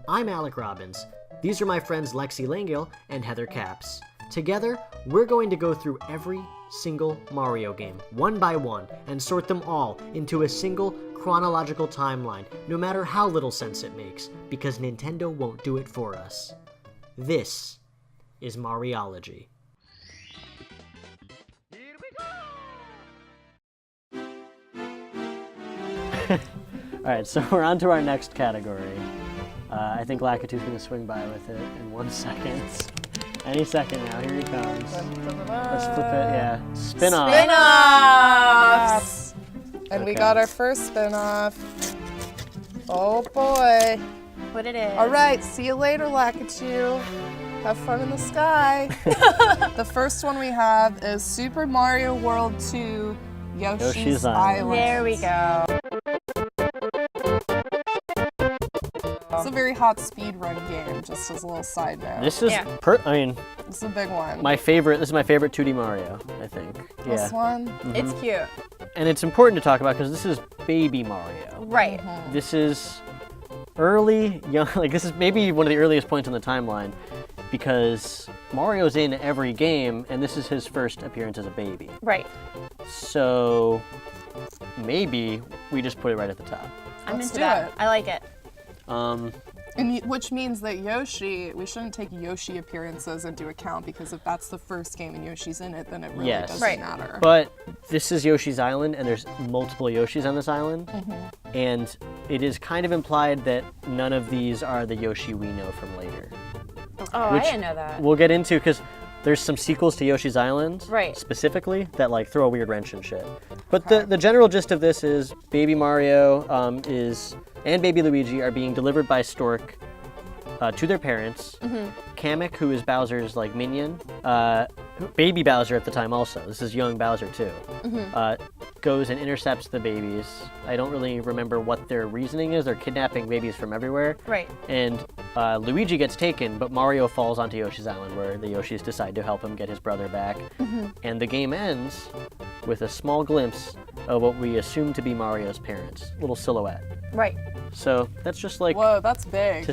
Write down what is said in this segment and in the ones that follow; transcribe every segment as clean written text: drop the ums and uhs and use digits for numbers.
I'm Alec Robbins. These are my friends Lexi Langale and Heather Capps. Together, we're going to go through every single Mario game, one by one, and sort them all into a single chronological timeline, no matter how little sense it makes, because Nintendo won't do it for us. This is Mariology. Alright, so we're on to our next category. I think Lakitu's going to swing by with it in 1 second. Any second now, here he comes. Let's flip it, yeah. Spinoffs! And Okay. we got our first spin-off. Oh boy. What it is. All right, see you later, Lakitu. Have fun in the sky. The first one we have is Super Mario World 2 Yoshi's Island. There we go. It's a very hot speedrun game, just as a little side note. This is, Yeah. It's a big one. this is my favorite 2D Mario, I think. This one? It's cute. And it's important to talk about because this is baby Mario. Right. This is early, young, like this is maybe one of the earliest points in the timeline because Mario's in every game and this is his first appearance as a baby. Right. So maybe we just put it right at the top. I'm Let's into do that. it. I like it. Which means that Yoshi, we shouldn't take Yoshi appearances into account because if that's the first game and Yoshi's in it, then it really Yes. doesn't Right. matter. But this is Yoshi's Island and there's multiple Yoshis on this island. And it is kind of implied that none of these are the Yoshi we know from later. Oh, Which I didn't know that. We'll get into because there's some sequels to Yoshi's Island, Right. specifically, that like throw a weird wrench and shit. But the general gist of this is Baby Mario and Baby Luigi are being delivered by Stork to their parents. Kamek, who is Bowser's like minion, Baby Bowser at the time also. This is young Bowser too. Goes and intercepts the babies. I don't really remember what their reasoning is. They're kidnapping babies from everywhere. Right. And Luigi gets taken, but Mario falls onto Yoshi's Island where the Yoshis decide to help him get his brother back. And the game ends with a small glimpse of what we assume to be Mario's parents. Little silhouette. Right. So that's just like, Whoa, that's big. to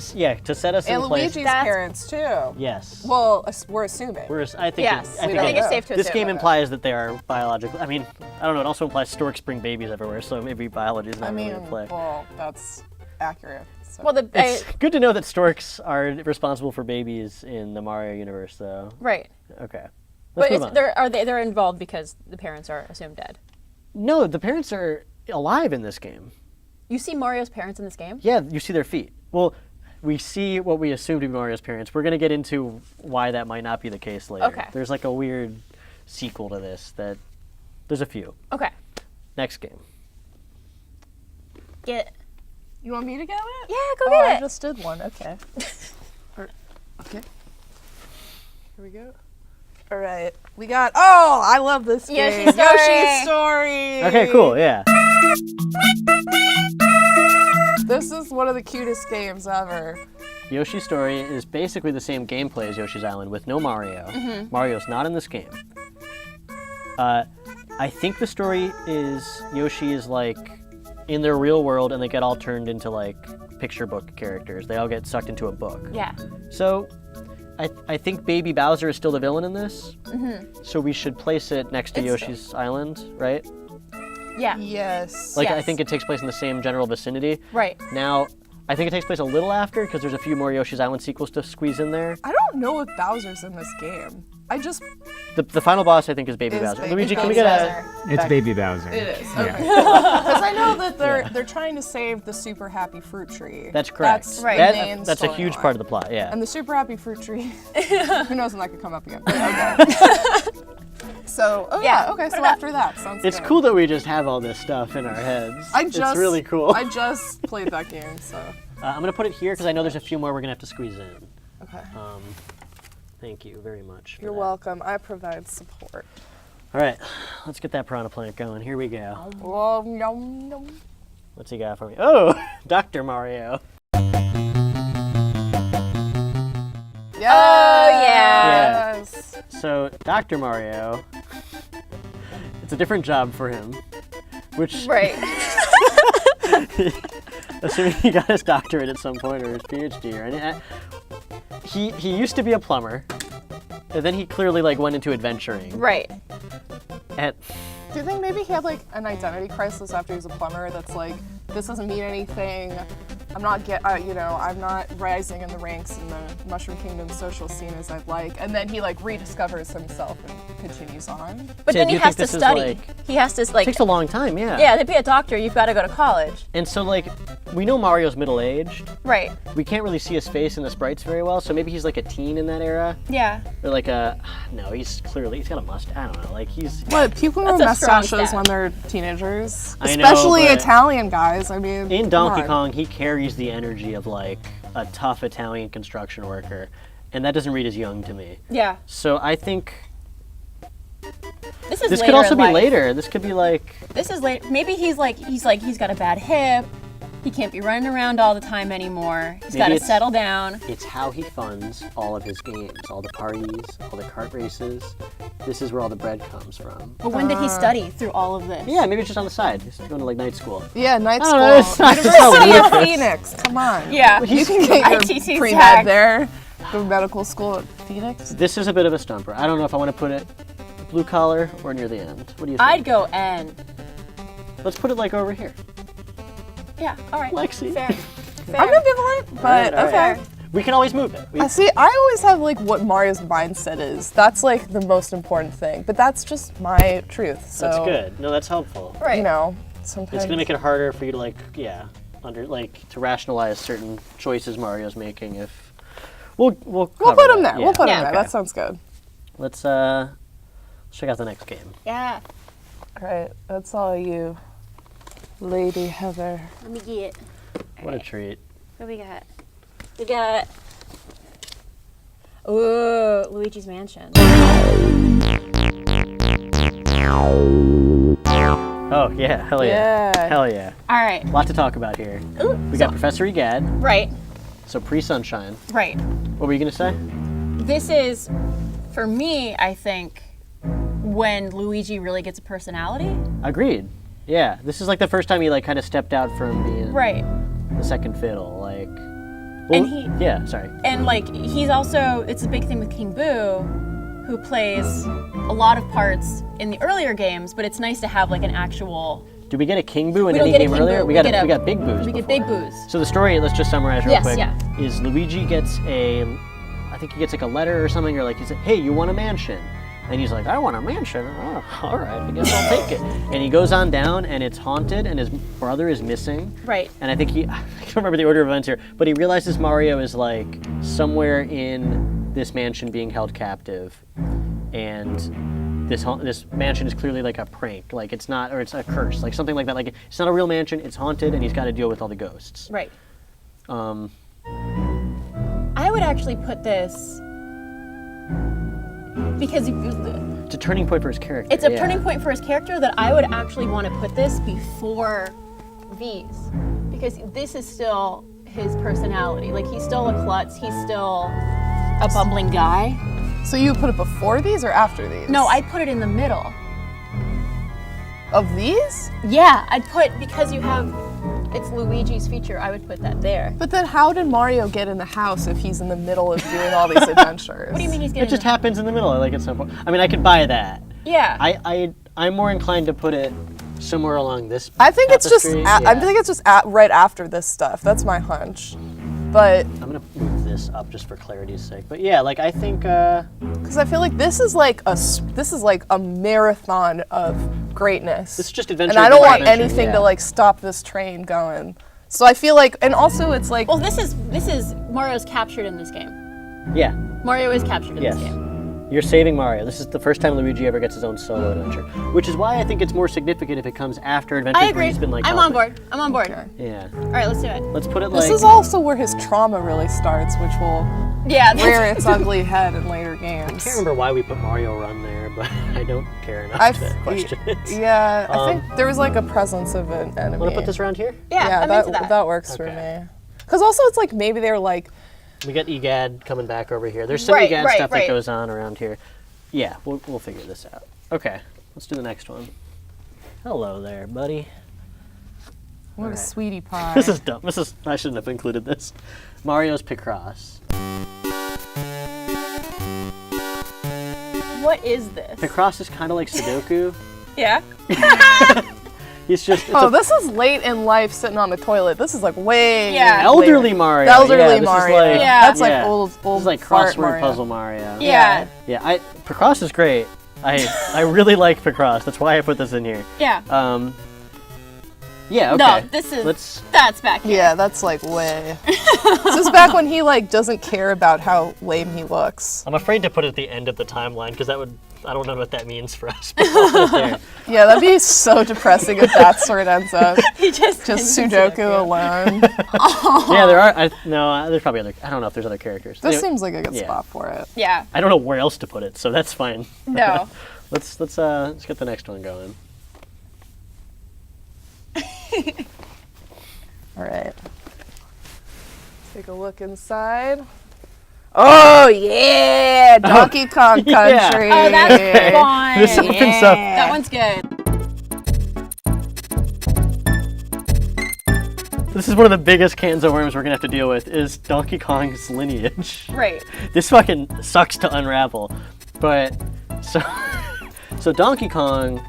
set us And in place. Luigi's parents too. Yes. Well, we're assuming. I think, Yes. I I think, think it's safe to this assume. game implies that they are biological. I mean, I don't know, it also implies storks bring babies everywhere, so maybe biology is not really at play. Well, that's accurate. So. Well, It's good to know that storks are responsible for babies in the Mario universe, though. right. Okay. But Let's move on. they're involved because the parents are assumed dead. No, the parents are alive in this game. You see Mario's parents in this game? Yeah, you see their feet. Well, we see what we assume to be Mario's parents. We're going to get into why that might not be the case later. Okay. There's like a weird sequel to this that there's a few. Okay. Next game. Get. You want me to get it? Yeah, go Oh, get I it. just did one. Okay. Okay. Here we go. All right. We got. Oh, I love this game. Yoshi Story. Yoshi Story. Okay, cool, yeah. This is one of the cutest games ever. Yoshi's Story is basically the same gameplay as Yoshi's Island with no Mario. Mario's not in this game. I think the story is Yoshi is like in their real world and they get all turned into like picture book characters. They all get sucked into a book. Yeah. So I think Baby Bowser is still the villain in this. So we should place it next to Yoshi's Island, right? Yeah. Yes. Like I Yes. think it takes place in the same general vicinity. Right. Now, I think it takes place a little after because there's a few more Yoshi's Island sequels to squeeze in there. I don't know if Bowser's in this game. I just. The final boss I think is Baby Is Bowser. Baby Luigi, can we Baby get Bowser. It's Baby Bowser. It is. Yeah. Okay. Because I know that Yeah. they're trying to save the Super Happy Fruit Tree. That's correct. That's Right. the main That's a huge storyline. part of the plot, yeah. And the Super Happy Fruit Tree. Who knows when that could come up again? Okay. So, Yeah, okay. So put it up. after that, sounds It's good. cool that we just have all this stuff in our heads. It's really cool. I just played that game, so. I'm going to put it here because I know there's a few more we're going to have to squeeze in. Okay. Thank you very much. for You're that. welcome. I provide support. All right, let's get that piranha plant going. Here we go. Oh, yum, yum. What's he got for me? Oh, Dr. Mario. Yes. Oh, yeah. Yes. So, Dr. Mario, it's a different job for him, which Right. assuming he got his doctorate at some point or his PhD or anything. He used to be a plumber, and then he clearly like went into adventuring. Right. And Do you think maybe he had like an identity crisis after he was a plumber? That's like, this doesn't mean anything. I'm not I'm not rising in the ranks in the Mushroom Kingdom social scene as I'd like. And then he like rediscovers himself and continues on. But Sid, then do he you has think to this is, study. like- He has to like. takes a long time, yeah. Yeah, to be a doctor, you've got to go to college. And so like, we know Mario's middle-aged. Right. We can't really see his face in the sprites very well, so maybe he's like a teen in that era. Yeah. Or like no, he's got a mustache. I don't know, like he's... What, people wear That's a strong mustaches stat. when they're teenagers? I know, Especially but Italian guys, I mean. In come Donkey on. Kong, he carries the energy of like a tough Italian construction worker, and that doesn't read as young to me. Yeah. So I think This is this later could also in be life. later. This could be like, This is late. Maybe he's got a bad hip. He can't be running around all the time anymore. He's Maybe got to it's- settle down. it's how he funds all of his games, all the parties, all the kart races. This is where all the bread comes from. But when did he study through all of this? Yeah, maybe it's just on the side. He's going to like night school. Yeah, night I don't know, it's school. not just how University of ludicrous. Phoenix, come on. Yeah. You can get your ITT pre-med tag. there. Go to medical school at Phoenix. This is a bit of a stumper. I don't know if I want to put it blue collar or near the end. What do you think? I'd go N. Let's put it like over here. Yeah. All right. Lexi. Fair. I'm ambivalent, but All right. okay. We can always move it. I see, I always have like what Mario's mindset is. That's like the most important thing. But that's just my truth. So That's good. No, that's helpful. Right. you know, sometimes It's gonna make it harder for you to to rationalize certain choices Mario's making. If we'll we'll cover put him that, there. yeah. We'll put Yeah. him there. Okay. That sounds good. Let's check out the next game. Yeah. All right, that's all you, Lady Heather. Let me get. What a treat. What we got? We got. Ooh, Luigi's Mansion. Oh yeah, hell yeah, Yeah. hell yeah. All right. A lot to talk about here. We got Professor Egad, Right. so pre-Sunshine. Right. What were you gonna say? This is, for me, I think, when Luigi really gets a personality. Agreed. Yeah, this is like the first time he like kind of stepped out from being Right. the second fiddle. Like, well, yeah, sorry. And like he's also, it's a big thing with King Boo, who plays a lot of parts in the earlier games, but it's nice to have like an actual. Did we get a King Boo in We don't any get a game King earlier? Boo. We got Big Boos. We get before. Big Boos. So the story, let's just summarize real Yes, quick. yeah. Is Luigi gets I think he gets like a letter or something, or like he's like, hey, you want a mansion? And he's like, I want a mansion. Oh, all right, I guess I'll take it. And he goes on down, and it's haunted, and his brother is missing. Right. And I think I don't remember the order of events here, but he realizes Mario is like somewhere in this mansion being held captive, and this mansion is clearly like a prank, like it's not, or it's a curse, like something like that. Like it's not a real mansion, it's haunted, and he's got to deal with all the ghosts. Right. Um, I would actually put this because it's a turning point for his character. it's a yeah. turning point for his character that I would actually want to put this before V's, because this is still his personality. Like he's still a klutz. He's still a bumbling guy. So you put it before these or after these? No, I'd put it in the middle. Of these? Yeah, I'd put, because you have, it's Luigi's feature, I would put that there. But then how did Mario get in the house if he's in the middle of doing all these adventures? What do you mean he's It getting? just happens in the middle, like at some point. I mean, I could buy that. Yeah. I'm more inclined to put it somewhere along this. I think it's just. tapestry. I Yeah. think it's just right after this stuff. That's my hunch. But I'm gonna move this up just for clarity's sake. But yeah, like I think. because I feel like this is like a marathon of greatness. This is just adventure. and I don't want adventure, anything yeah. to like stop this train going. So I feel like, and also it's like. Well, this is Mario's captured in this game. Yeah. Mario is captured in Yes. this game. You're saving Mario. This is the first time Luigi ever gets his own solo adventure, which is why I think it's more significant if it comes after adventures I where agree. he's been like. I'm on helping. board. I'm on board. Yeah. All right, let's do it. Let's put it This like. is also where his trauma really starts, which will Yeah. rear its ugly head in later games. I can't remember why we put Mario Run there, but I don't care enough I to question it. Yeah, I think there was like a presence of an enemy. Want to put this around here? Yeah, I'm into that. that works for Okay. me. Because also it's like maybe they're like, We got Egad coming back over here. There's some Right, Egad right, stuff right. that goes on around here. Yeah, we'll figure this out. Okay, let's do the next one. Hello there, buddy. What a Alright. sweetie pie. This is dumb. I shouldn't have included this. Mario's Picross. What is this? Picross is kind of like Sudoku. Yeah. He's just This is late in life sitting on the toilet. This is like way Yeah. elderly later. Mario. Elderly yeah, this Mario. Is like, Yeah. That's like yeah. old This old is like fart crossword Mario. puzzle Mario. Yeah. Yeah, Picross is great. I really like Picross. That's why I put this in here. Yeah. Yeah, okay. No, this is that's back here. Yeah, that's like way. This is back when he like doesn't care about how lame he looks. I'm afraid to put it at the end of the timeline because that would, I don't know what that means for us. But I'll put it there. Yeah, that'd be so depressing if that sort ends up. He just Sudoku alone. Yeah, there are. There's probably other. I don't know if there's other characters. This Anyway, seems like a good yeah. spot for it. Yeah. I don't know where else to put it, so that's fine. No. Let's get the next one going. All right. Take a look inside. Oh yeah, Donkey Kong Yeah. Country. Oh, that's fun. This opens up. That one's good. This is one of the biggest cans of worms we're gonna have to deal with. Is Donkey Kong's lineage. Right. This fucking sucks to unravel, but so Donkey Kong,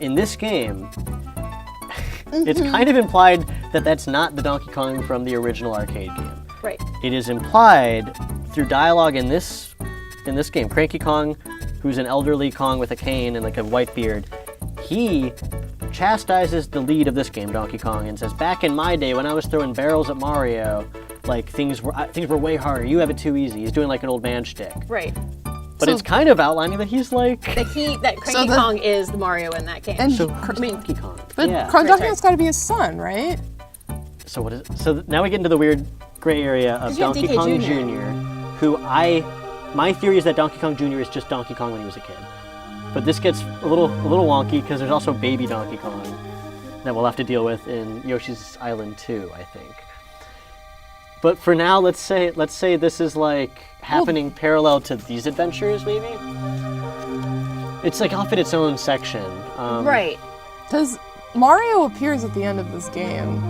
in this game, it's kind of implied that that's not the Donkey Kong from the original arcade game. Right. It is implied through dialogue in this game. Cranky Kong, who's an elderly Kong with a cane and like a white beard, he chastises the lead of this game, Donkey Kong, and says, "Back in my day when I was throwing barrels at Mario, like things were way harder. You have it too easy." He's doing like an old man shtick. Right. But it's kind of outlining that he's like. That Cranky Kong is the Mario in that game. And Donkey Kong. but Yeah. Donkey Kong's got to be his son, right? So what is? So now we get into the weird gray area of you have Donkey DK Kong Jr., Jr., who my theory is that Donkey Kong Jr. is just Donkey Kong when he was a kid. But this gets a little wonky because there's also baby Donkey Kong that we'll have to deal with in Yoshi's Island 2, I think. But for now, let's say this is like happening parallel to these adventures, maybe. It's like off in its own section. Right. Does Mario appears at the end of this game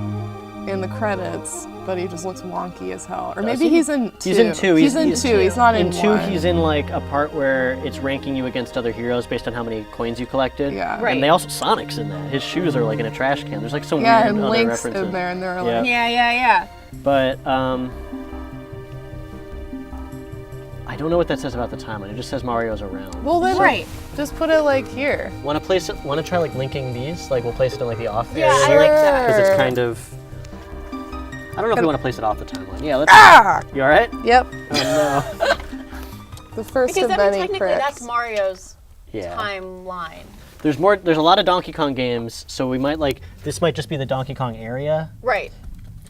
in the credits, but he just looks wonky as hell. Or maybe he? he's in 2. He's in 2. He's in 2. He's not in 2. 1. He's in like a part where it's ranking you against other heroes based on how many coins you collected. Yeah. Right. And they also Sonic's in that. His shoes are like in a trash can. There's like some Yeah, weird and other Link's references. in there, and they're Yeah. like, Yeah. But I don't know what that says about the timeline. It just says Mario's around. well then, Right. just put it like here. Want to try like linking these? Like we'll place it in like the off Yeah, I area like that. because it's kind of. I don't know if we want to place it off the timeline. Yeah, let's. Ah! You all right? Yep. Oh no. The first Because of I mean, many technically critics. that's Mario's Yeah. timeline. There's a lot of Donkey Kong games, so we might this might just be the Donkey Kong area. Right.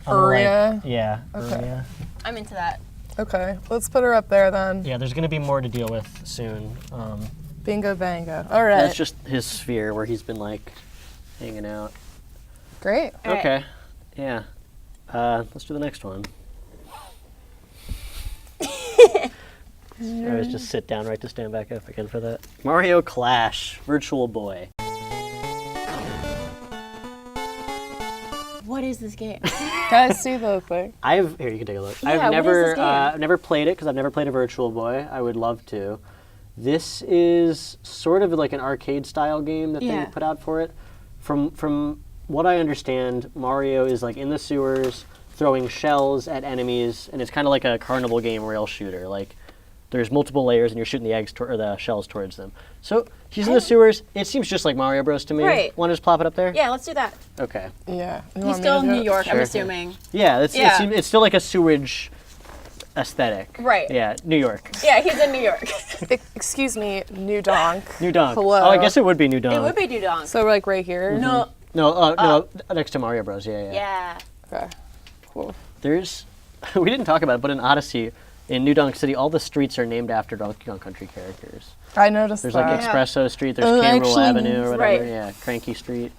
Area? Yeah. Okay. Area. I'm into that. Okay, let's put her up there then. Yeah, there's gonna be more to deal with soon. Bingo bango. All right. That's just his sphere where he's been like hanging out. Great. All right. Okay. Yeah. Let's do the next one. I always just sit down right to stand back up again for that. Mario Clash, Virtual Boy. What is this game? Guys, see the thing. Here you can take a look. Yeah, I've what never is this game? never played it because I've never played a Virtual Boy. I would love to. This is sort of like an arcade style game that Yeah. they put out for it. From what I understand, Mario is like in the sewers throwing shells at enemies, and it's kind of like a carnival game rail shooter. Like there's multiple layers, and you're shooting the eggs or the shells towards them. So he's in the sewers. It seems just like Mario Bros. To me. Right. Want to just plop it up there? Yeah, let's do that. Okay. Yeah. You He's want me still to in do New it? York, I'm Sure. assuming. Yeah, Yeah. it's still like a sewage aesthetic. Right. Yeah, New York. Yeah, he's in New York. Excuse me, New Donk. New Donk. Hello. Oh, I guess it would be New Donk. It would be Dudong. So like right here? No. No, next to Mario Bros. Yeah. Yeah. Okay. Cool. There's, we didn't talk about it, but in Odyssey, in New Donk City, all the streets are named after Donkey Kong Country characters. I noticed There's that. like Espresso Street, there's Oh, K. Rool actually, Avenue or whatever. right. Yeah, Cranky Street,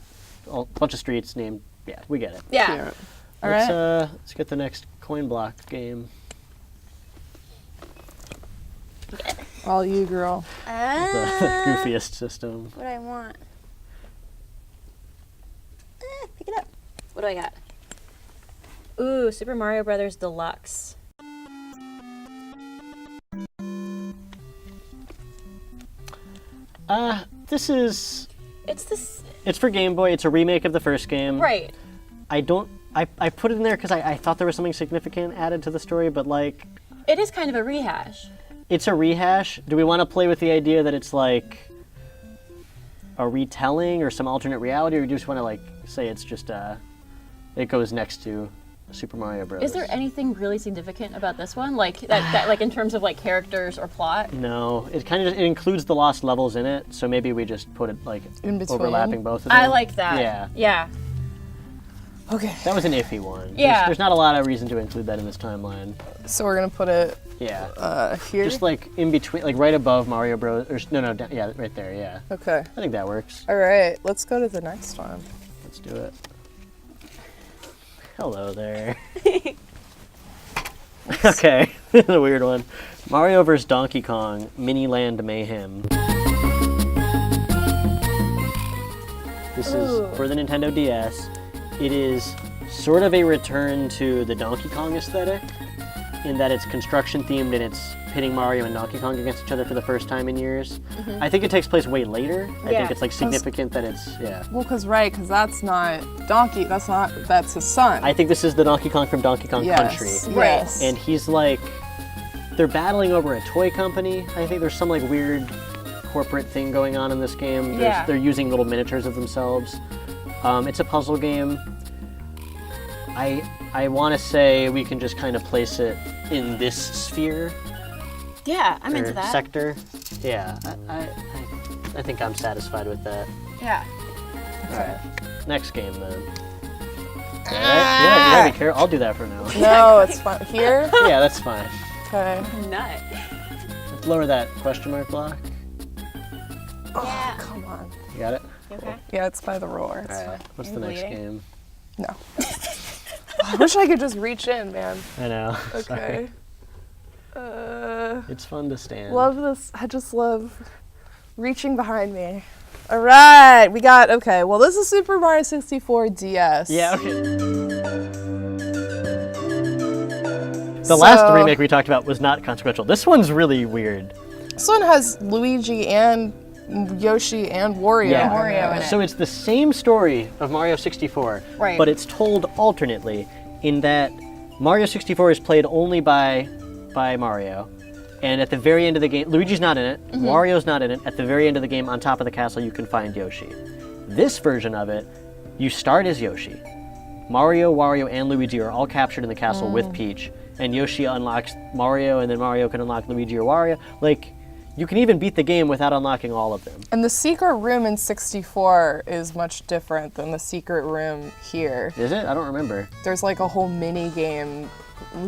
a bunch of streets named. Yeah, we get it. Yeah. Cute. All Let's right. let's get the next coin block game. All you, girl. The goofiest system. What do I want? Pick it up. What do I got? Ooh, Super Mario Brothers Deluxe. This is... It's this... It's for Game Boy. It's a remake of the first game. Right. I put it in there because I thought there was something significant added to the story, but like... It is kind of a rehash. It's a rehash. Do we want to play with the idea that it's like a retelling or some alternate reality, or do you just want to like say it's just it goes next to Super Mario Bros? Is there anything really significant about this one? Like that like in terms of like characters or plot? No, it kind of it includes the lost levels in it, so maybe we just put it like In between. overlapping both of them. I like that. Yeah. Yeah. Okay. That was an iffy one. Yeah. There's not a lot of reason to include that in this timeline. So we're gonna put it Yeah. here. Just like in between, like right above Mario Bros. Or no, yeah, right there. Yeah. Okay. I think that works. All right. Let's go to the next one. Let's do it. Hello there. Okay, the weird one. Mario vs. Donkey Kong, Mini Land Mayhem. This Ooh. is for the Nintendo DS. It is sort of a return to the Donkey Kong aesthetic in that it's construction themed and it's pitting Mario and Donkey Kong against each other for the first time in years. I think it takes place way later. I Yeah. think it's like significant that it's, yeah. Well, because that's not Donkey. That's his son. I think this is the Donkey Kong from Donkey Kong Country. Right. Yes. And he's like, they're battling over a toy company. I think there's some like weird corporate thing going on in this game. Yeah. They're using little miniatures of themselves. It's a puzzle game. I want to say we can just kind of place it in this sphere Yeah, I'm or into that. sector. Yeah, I think I'm satisfied with that. Yeah. All right, next game then. All right. Yeah, you gotta be careful. I'll do that for now. No, it's fine. Here? Yeah, that's fine. Okay. Nut. Let's lower that question mark block. Oh, Yeah. come on. You got it? You okay? Yeah, it's by the roar. It's All right. What's the Are you next bleeding? game? fine. No. I wish I could just reach in, man. I know. Okay. Sorry. It's fun to stand. Love this. I just love reaching behind me. All right, we got, okay, well, this is Super Mario 64 DS. Yeah, okay. The last remake we talked about was not consequential. This one's really weird. This one has Luigi and Yoshi and Wario. Yeah. Wario in it. So it's the same story of Mario 64, Right. but it's told alternately in that Mario 64 is played only by Mario. And at the very end of the game, Luigi's not in it, Wario's not in it. At the very end of the game, on top of the castle, you can find Yoshi. This version of it, you start as Yoshi. Mario, Wario, and Luigi are all captured in the castle with Peach. And Yoshi unlocks Mario, and then Mario can unlock Luigi or Wario. Like, you can even beat the game without unlocking all of them. And the secret room in 64 is much different than the secret room here. Is it? I don't remember. There's like a whole mini game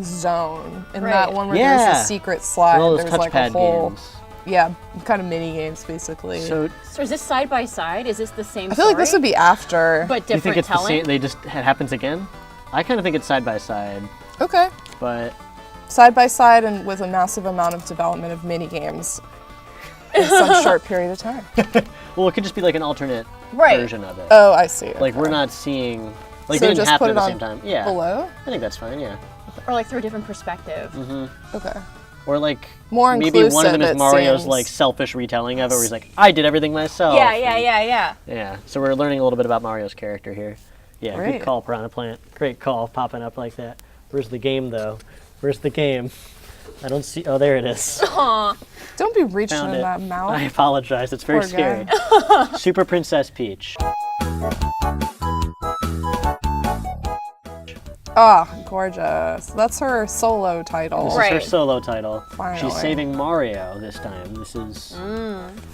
zone in Right. that one where Yeah. there's the secret slide. All those There's like a touchpad whole, games. yeah, kind of mini games basically. So, So is this side by side? Is this the same I feel like this would story, be after. but do you think different it's the telling? same? They just it happens again? I kind of think it's side by side, Okay. but Side by side and with a massive amount of development of mini games in some short period of time. well, it could just be like an alternate Right. version of it. Oh, I see. Like okay. we're not seeing. Like So they didn't just happen put at it the on same time. Yeah, below? I think that's fine. Yeah, Or like through a different perspective. Okay. or like More maybe one of them inclusive, is it Mario's seems. like selfish retelling of it, where he's like, I did everything myself. Yeah, and- yeah. Yeah, so we're learning a little bit about Mario's character here. Yeah, Great. good call, Piranha Plant. Great call, popping up like that. Where's the game, though? Where's the game? I don't see. Oh, there it is. Aw. Don't be reaching Found in it. that mouth. I apologize. It's very Poor scary. Super Princess Peach. Ah, gorgeous. That's her solo title. This Right. is her solo title. Finally. She's saving Mario this time. This is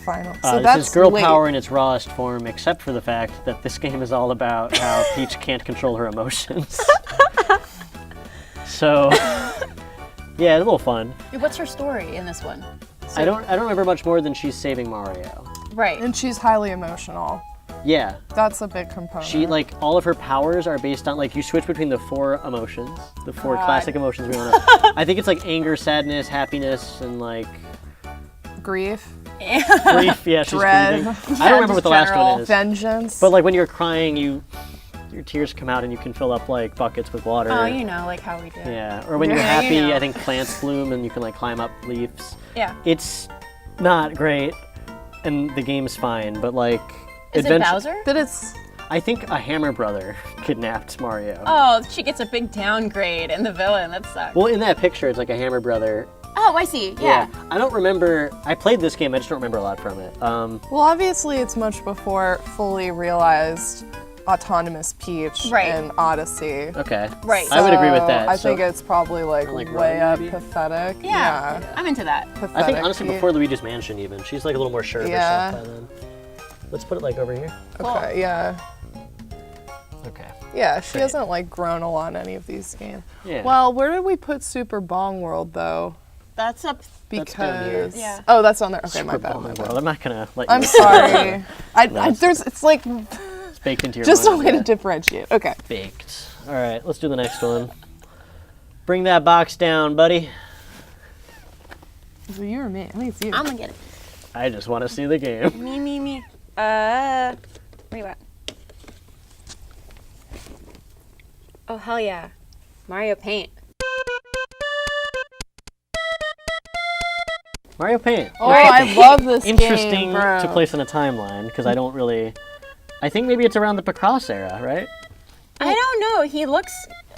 Final. So this that's is girl late. power in its rawest form, except for the fact that this game is all about how Peach can't control her emotions. So, yeah, it's a little fun. What's her story in this one? I don't remember much more than she's saving Mario. Right. And she's highly emotional. Yeah, That's a big component. she like all of her powers are based on like you switch between the 4 emotions, the 4 God. classic emotions we want to. I think it's like anger, sadness, happiness, and like grief, grief. Yeah, she's Dread. grieving. I don't remember what the last General one is. vengeance. But like when you're crying, you your tears come out and you can fill up like buckets with water. Oh, you know, like how we do. Yeah, or when you're Yeah, happy, you know. I think plants bloom and you can like climb up leaves. Yeah. It's not great, and the game's fine, but like Is it Bowser? But it's I think a Hammer brother kidnapped Mario. Oh, she gets a big downgrade in the villain. That sucks. Well, in that picture, it's like a Hammer brother. Oh, I see. Yeah. I don't remember. I played this game. I just don't remember a lot from it. well, obviously it's much before fully realized autonomous Peach Right. and Odyssey. Okay. Right. I would agree with So that. I So- think it's probably like Or, like, way Ryan, up maybe? pathetic. Yeah. I'm into that. Pathetic I think honestly Peach. before Luigi's Mansion even. She's like a little more sure of Yeah. herself by then. Let's put it like over here. Okay, yeah. Okay. Yeah, she Great. hasn't like grown a lot in any of these games. Yeah. Well, where did we put Super Bong World though? That's up. That's down here. Because Yeah. oh, that's on there. Okay, my Super bad. Ball My World. bad. I'm not gonna let you. I'm sorry. No, there's it's like It's baked into your just a mind, way to yeah. differentiate. Okay. Baked. All right, let's do the next one. Bring that box down, buddy. Is it you or me? I think it's you. I'm gonna get it. I just want to see the game. Me. Where you at? Oh, hell yeah. Mario Paint. Mario Paint. Oh, I love this Interesting game, bro. to place in a timeline because I don't really. I think maybe it's around the Picross era, right? I don't know. He looks.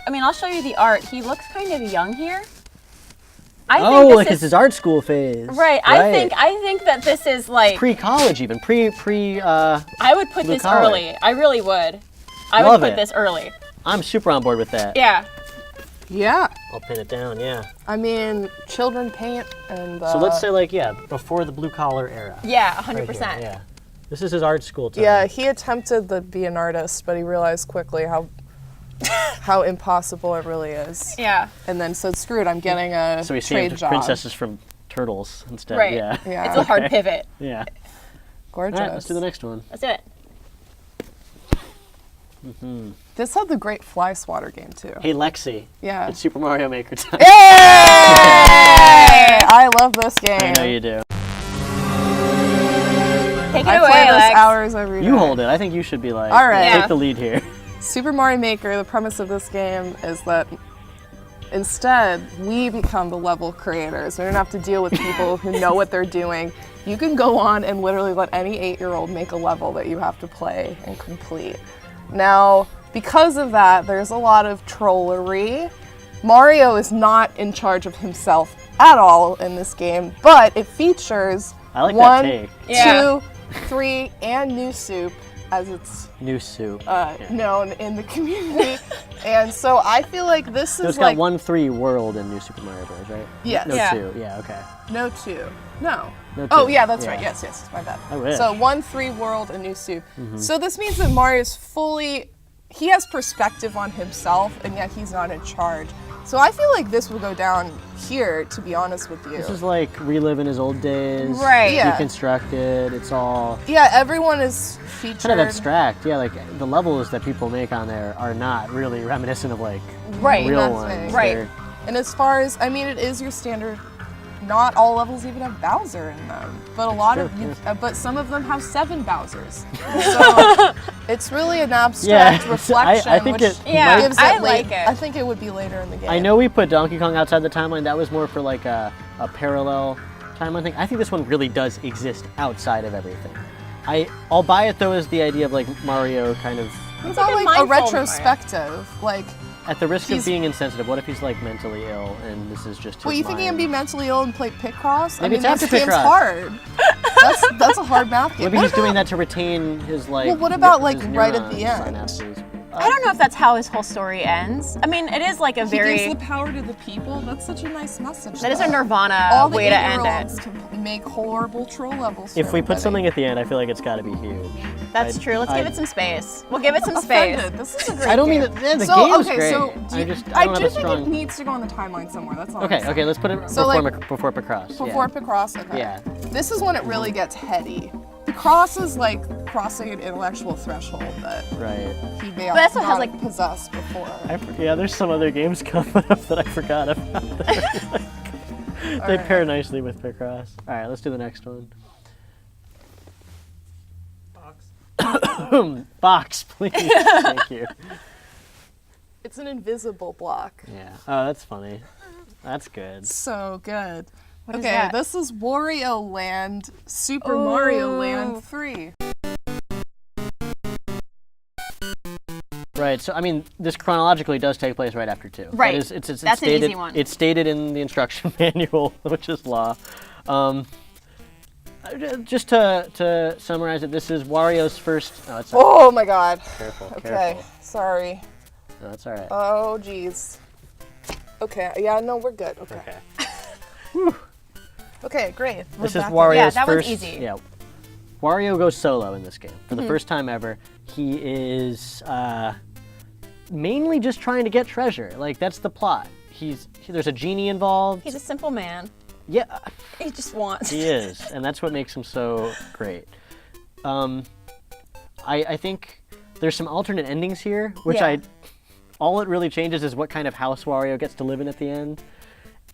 I mean, I'll show you the art. He looks kind of young here. I Oh, think like this it's is his art school phase. right. I think that this is like. Pre-college even. I would put blue this collar. early. I really would. I Love would put it. this early. I'm super on board with that. Yeah. Yeah. I'll pin it down. Yeah. I mean, children paint and. So let's say like before the blue collar era. Yeah. Right 100%. here, yeah. This is his art school time. Yeah, he attempted to be an artist, but he realized quickly how impossible it really is. Yeah. And then said, "Screw it, I'm getting a So he's trade seeing job." princesses from Turtles instead. Right. Yeah. Yeah. It's a hard pivot. Yeah. Gorgeous. All right, let's do the next one. Let's do it. This had the great Fly Swatter game too. Hey Lexi, Yeah. it's Super Mario Maker time. Hey! I love this game. I know you do. Take it I away, play this Lex. hours every day. You hold it. I think you should be like, All right. take Yeah. the lead here. Super Mario Maker, the premise of this game is that instead, we become the level creators. We don't have to deal with people who know what they're doing. You can go on and literally let any 8-year-old make a level that you have to play and complete. Now, because of that, there's a lot of trollery. Mario is not in charge of himself at all in this game, but it features I like that 1, take. Yeah. 2, 3, and New Soup as it's New soup. known in the community. And so I feel like this So it's is got like 1-3 world in New Super Mario Bros, right? Yes. No Yeah. 2. Yeah. Okay. no 2. No. No Oh 2. yeah, that's right. Yes, my bad. I wish. So 1-3 world and New Soup. So this means that Mario's he has perspective on himself, and yet he's not in charge. So I feel like this will go down here, to be honest with you. This is like reliving his old days. Right. Yeah. Deconstructed. It's all Yeah, everyone is featured. kind of abstract. Yeah, like the levels that people make on there are not really reminiscent of like Right. real nothing. ones. Right. They're- And as far as, I mean, it is your standard. Not all levels even have Bowser in them, but but some of them have 7 Bowsers. So it's really an abstract Yeah, reflection, I think which it Yeah, gives I it like it. I think it would be later in the game. I know we put Donkey Kong outside the timeline. That was more for like a parallel timeline thing. I think this one really does exist outside of everything. I'll buy it though as the idea of like Mario kind of What It's about like a like a mindful retrospective? Like, at the risk He's- of being insensitive. What if he's like mentally ill and this is just his well, you think he can mind? be mentally ill and play Picross? Maybe I mean, it's this after game's Picross. hard. That's a hard math game. Maybe What he's doing about- that to retain his like. Well, what about, like, his right at the neurons, end? synapses. I don't know if that's how his whole story ends. I mean, it is like a He very. gives the power to the people. That's such a nice message. That is a though. Nirvana All the way to end 8-year-olds it. can make horrible troll levels. If for we put everybody. something at the end, I feel like it's got to be huge. That's true. Let's give it some space. We'll give it some space. Offended. This is a great I don't mean game. that. Yeah, the so, game's okay, great. so I do, just I don't do have a think strong. it needs to go on the timeline somewhere. That's all. I'm Okay, saying. okay, let's put it So, before, like, before Picross. Before Picross, okay. Yeah. This is when it really gets heady. Picross is like crossing an intellectual threshold that Right. he may But that's not what has, like- possessed before. Yeah, there's some other games coming up that I forgot about. They pair nicely with Picross. All right, let's do the next one. Box. Box, please. Thank you. It's an invisible block. Yeah. Oh, that's funny. That's good. So good. What is Okay, that? this is Wario Land, Super Mario Land 3. Right. So I mean, this chronologically does take place right after 2. Right. It's That's an stated, easy one. It's stated in the instruction manual, which is law. Just to summarize it, this is Wario's first. Oh, it's Oh my god. careful. Okay, Careful. sorry. No, that's all right. Oh jeez. Okay, yeah, no, we're good. Okay. Okay. Okay, great. We're This is back in- Wario's Yeah, that one's first. easy. Yeah. Wario goes solo in this game for Mm-hmm. the first time ever. He is mainly just trying to get treasure. Like that's the plot. There's a genie involved. He's a simple man. Yeah, He just wants. he is, and that's what makes him so great. I think there's some alternate endings here, which Yeah. all it really changes is what kind of house Wario gets to live in at the end.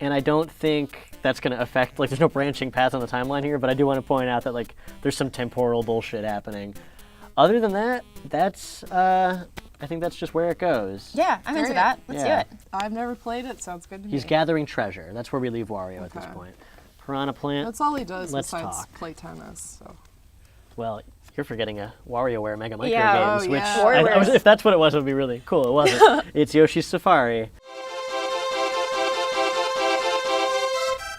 And I don't think that's going to affect, like, there's no branching paths on the timeline here, but I do want to point out that, like, there's some temporal bullshit happening. Other than that, I think that's just where it goes. Yeah, I'm into Great. that. Let's Yeah. do it. I've never played it, sounds good to me. He's gathering treasure. That's where we leave Wario at this Okay. point. Piranha Plant. That's all he does Let's besides talk. play tennis. So. Well, you're forgetting a WarioWare Mega Micro Yeah. Games, Oh, which yeah. WarioWares. if that's what it was, it would be really cool. It wasn't. It's Yoshi's Safari.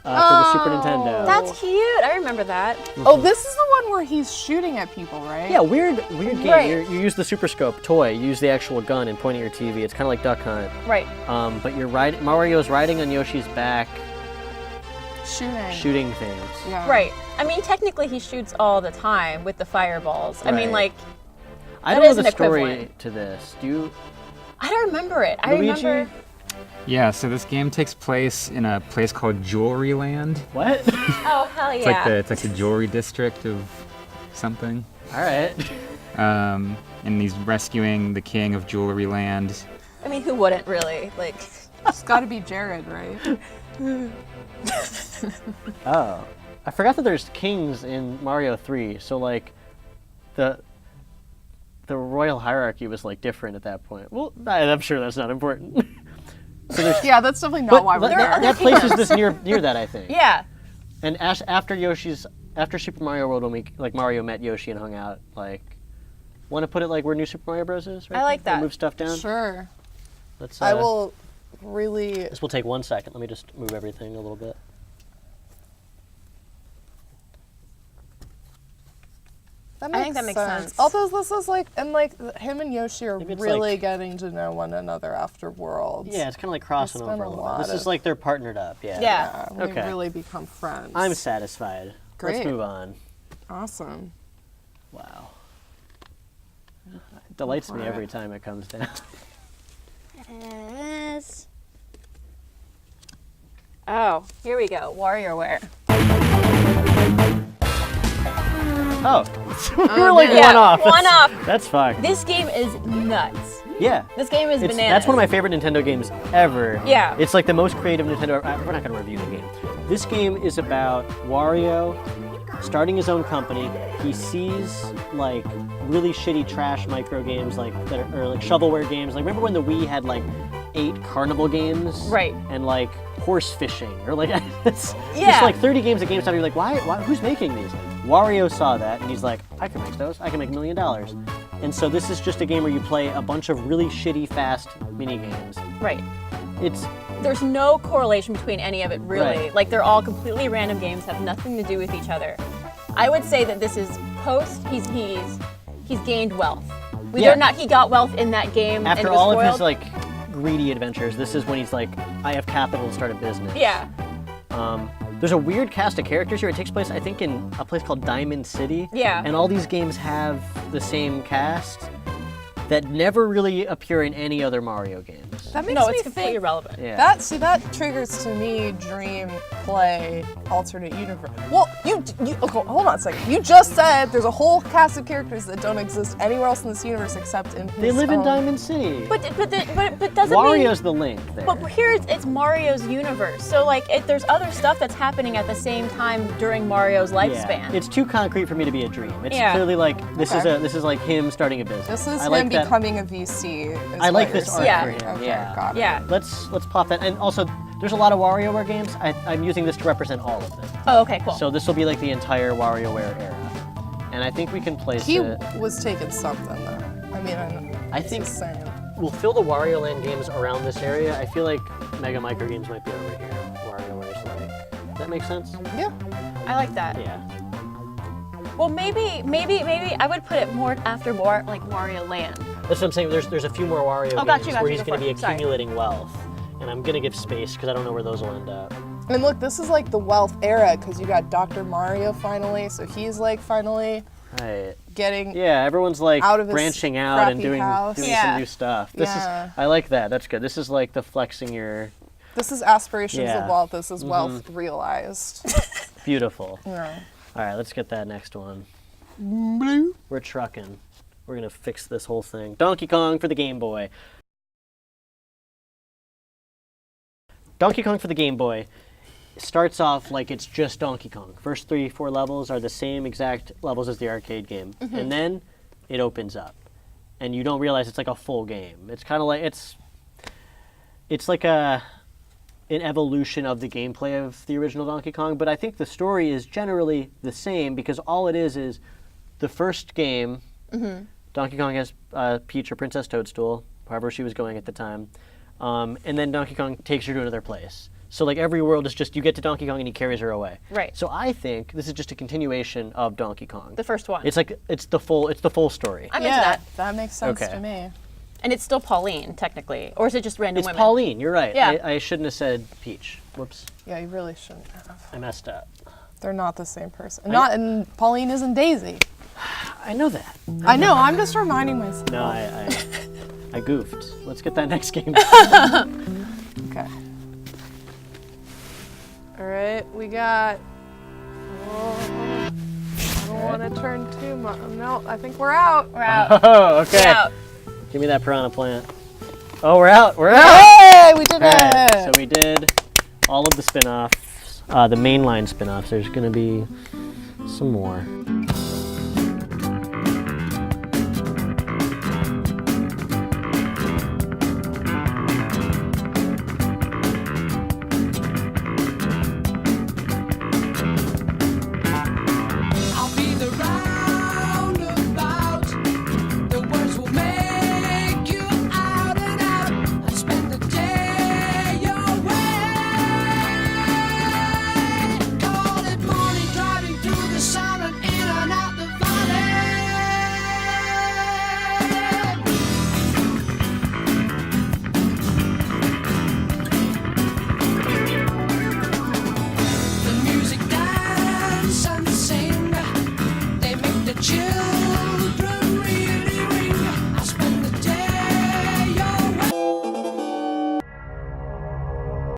For the Super Nintendo. That's cute. I remember that. Oh, this is the one where he's shooting at people, right? Yeah, weird game. Right. You use the Super Scope toy. You use the actual gun and point at your TV. It's kind of like Duck Hunt. Right. But Mario's riding on Yoshi's back, Shooting. things. Yeah. Right. I mean, technically, he shoots all the time with the fireballs. I mean, Right. like, I That don't know is the an story equivalent. to this. Do you? I don't remember it. I Luigi? remember. Yeah, so this game takes place in a place called Jewelry Land. What? Oh, hell It's yeah. like the jewelry district of something. All right. And he's rescuing the king of Jewelry Land. I mean, who wouldn't really? Like, It's got to be Jared, right? Oh, I forgot that there's kings in Mario 3. So like, the royal hierarchy was like different at that point. Well, I'm sure that's not important. So there's. Yeah, that's definitely not why we're there are there. That place is just near that, I think. yeah. And after Super Mario World, when Mario met Yoshi and hung out, like, want to put it like where New Super Mario Bros. Is? Right I like there? that. Move stuff down. Sure. Let's. I will really. This will take 1 second. Let me just move everything a little bit. I think that makes sense. Although this is like, and like him and Yoshi are Maybe it's really like- getting to know one another after Worlds. Yeah, it's kind of like crossing It's over been a a little lot bit. This is of- like they're partnered up. Yeah. Yeah. We Okay. really become friends. I'm satisfied. Let's Great. move on. Awesome. Wow. It delights me for every it. time it comes down. Yes. Oh, here we go. WarioWare. Oh, we were like Yeah, one off. one off. That's fine. This game is nuts. Yeah. This game is bananas. That's one of my favorite Nintendo games ever. Yeah. It's like the most creative Nintendo. We're not going to review the game. This game is about Wario starting his own company. He sees like really shitty trash micro games like or like shovelware games. Like remember when the Wii had like 8 carnival games? Right. And like horse fishing or like it's Yeah. just like 30 games at GameStop. You're like, why? Who's making these? Wario saw that and he's like, I can make those. I can make $1 million. And so this is just a game where you play a bunch of really shitty fast mini games. Right. It's There's no correlation between any of it, really. Right. Like, they're all completely random games, have nothing to do with each other. I would say that this is post, he's gained wealth. Yeah. He got wealth in that game and after was all spoiled. of his like greedy adventures. This is when he's like, I have capital to start a business. Yeah. There's a weird cast of characters here. It takes place, I think, in a place called Diamond City. Yeah. And all these games have the same cast. that never really appear in any other Mario games. That makes No, me it's completely think. irrelevant. Yeah. That triggers to me dream play alternate universe. Well, you okay, hold on a second. You just said there's a whole cast of characters that don't exist anywhere else in this universe except in his They live in own- Diamond City. But doesn't Wario's mean. the link there. But here it's Mario's universe. So like there's other stuff that's happening at the same time during Mario's lifespan. Yeah. It's too concrete for me to be a dream. It's Yeah. clearly like this Okay. is like him starting a business. This is I him like that. becoming a VC. Is I what like you're this art saying. for him. Okay, Yeah. got it. Yeah. Let's pop that. And also, there's a lot of WarioWare games. I'm using this to represent all of them. Oh, okay, cool. So this will be like the entire WarioWare era. And I think we can place He it. was taking something though. I mean, I think just saying. we'll fill the Wario Land games around this area. I feel like Mega Micro games might be over here. WarioWare's like. Does that make sense? Yeah. I like that. Yeah. Well, maybe I would put it more after like Wario Land. That's what I'm saying. There's a few more Wario Oh, games got you, where he's go going to for be it. Sorry. accumulating wealth. And I'm going to give space because I don't know where those will end up. And look, this is like the wealth era because you got Dr. Mario finally, so he's like finally Right. getting. Yeah, everyone's like Out of his branching out and crappy doing house. Yeah. some new stuff. This Yeah. is I like that. That's good. This is like the flexing your This is aspirations Yeah. of wealth. This is wealth realized. beautiful. Yeah. All right, let's get that next one. We're trucking. We're gonna fix this whole thing. Donkey Kong for the Game Boy. Donkey Kong for the Game Boy starts off like it's just Donkey Kong. First 3-4 levels are the same exact levels as the arcade game, and then it opens up, and you don't realize it's like a full game. It's kind of like it's like an evolution of the gameplay of the original Donkey Kong, but I think the story is generally the same because all it is the first game. Donkey Kong has Peach or Princess Toadstool, however she was going at the time, and then Donkey Kong takes her to another place. So like every world is just you get to Donkey Kong and he carries her away. Right. So I think this is just a continuation of Donkey Kong. The first one. It's like it's the full story. I'm into Yeah, that. that makes sense Okay. to me. And it's still Pauline, technically. Or is it just random It's women? Pauline. You're right. Yeah. I shouldn't have said Peach. Whoops. Yeah, you really shouldn't have. I messed up. They're not the same person. And Pauline isn't Daisy. I know that. I know. I'm just reminding myself. No, I goofed. Let's get that next game. Okay. All right, we got. Whoa. I don't want to turn too much. No, I think we're out. We're out. Oh, okay. We're out. Give me that piranha plant. Oh, we're out. We're out. Hey, we did All right, so it. we did all of the spin-offs, the mainline spin-offs. There's going to be some more.